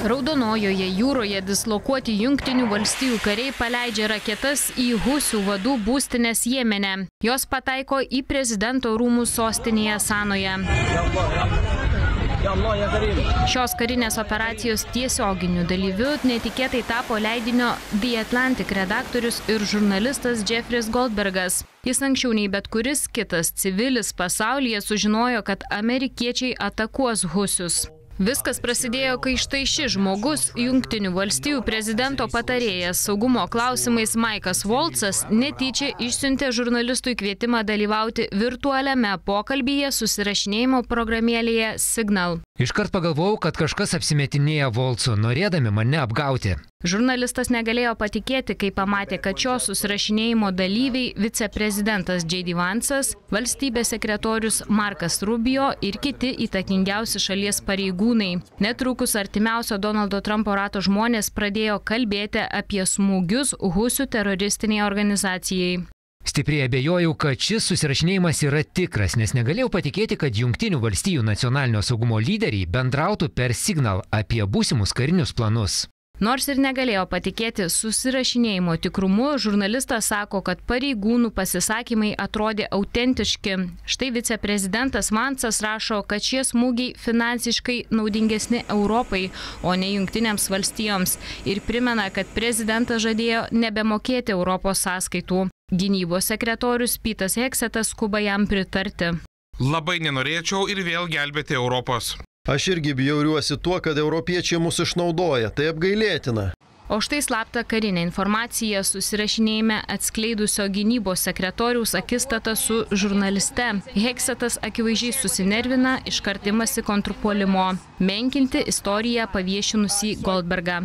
Raudonojoje jūroje dislokuoti Jungtinių valstijų kariai paleidžia raketas į Husių vadų būstines Jemene. Jos pataiko į prezidento rūmų sostinėje Sanoje. Šios karinės operacijos tiesioginiu dalyviu netikėtai tapo leidinio The Atlantic redaktorius ir žurnalistas Jeffrey Goldbergas. Jis anksčiau nei bet kuris kitas civilis pasaulyje sužinojo, kad amerikiečiai atakuos Husius. Viskas prasidėjo, kai štai šis žmogus, Jungtinių valstijų prezidento patarėjas saugumo klausimais Maikas Voltsas, netyčia išsiuntė žurnalistui kvietimą dalyvauti virtualiame pokalbyje susirašinėjimo programėlėje Signal. Iškart pagalvojau, kad kažkas apsimetinėja Voltsu, norėdami mane apgauti. Žurnalistas negalėjo patikėti, kai pamatė, kad šio susirašinėjimo dalyviai viceprezidentas J.D. Vancas, valstybės sekretorius Markas Rubio ir kiti įtakingiausi šalies pareigūnai. Netrukus artimiausio Donaldo Trumpo rato žmonės pradėjo kalbėti apie smūgius Husių teroristiniai organizacijai. Stipriai abejojau, kad šis susirašinėjimas yra tikras, nes negalėjau patikėti, kad Jungtinių valstijų nacionalinio saugumo lyderiai bendrautų per Signal apie būsimus karinius planus. Nors ir negalėjo patikėti susirašinėjimo tikrumu, žurnalistas sako, kad pareigūnų pasisakymai atrodė autentiški. Štai viceprezidentas Vancas rašo, kad šie smūgiai finansiškai naudingesni Europai, o ne Jungtinėms valstijoms. Ir primena, kad prezidentas žadėjo nebemokėti Europos sąskaitų. Gynybos sekretorius Petas Heksetas skuba jam pritarti. Labai nenorėčiau ir vėl gelbėti Europos. Aš irgi bjauriuosi tuo, kad europiečiai mus išnaudoja. Tai apgailėtina. O štai slaptą karinę informaciją susirašinėjime atskleidusio gynybos sekretoriaus akistata su žurnaliste. Heksetas akivaizdžiai susinervina, iškart imasi kontrpuolimo. Menkinti istoriją paviešinusį Goldbergą.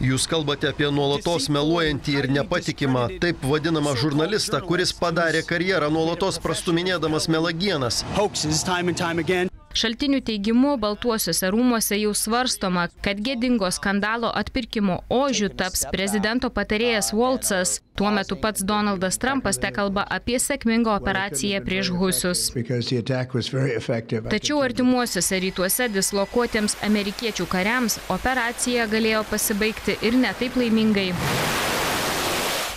Jūs kalbate apie nuolatos meluojantį ir nepatikimą, taip vadinamą žurnalistą, kuris padarė karjerą nuolatos prastuminėdamas melagienas. Šaltinių teigimu, Baltuosiuose rūmuose jau svarstoma, kad gėdingo skandalo atpirkimo ožiu taps prezidento patarėjas Voltsas. Tuo metu pats Donaldas Trumpas tekalba apie sėkmingą operaciją prieš Husius. Tačiau artimuosiuose rytuose dislokuotiems amerikiečių kariams operacija galėjo pasibaigti ir ne taip laimingai.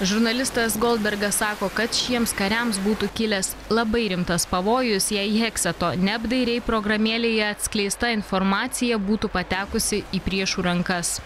Žurnalistas Goldbergas sako, kad šiems kariams būtų kilęs labai rimtas pavojus, jei Hekseto neapdairiai programėlėje atskleista informacija būtų patekusi į priešų rankas.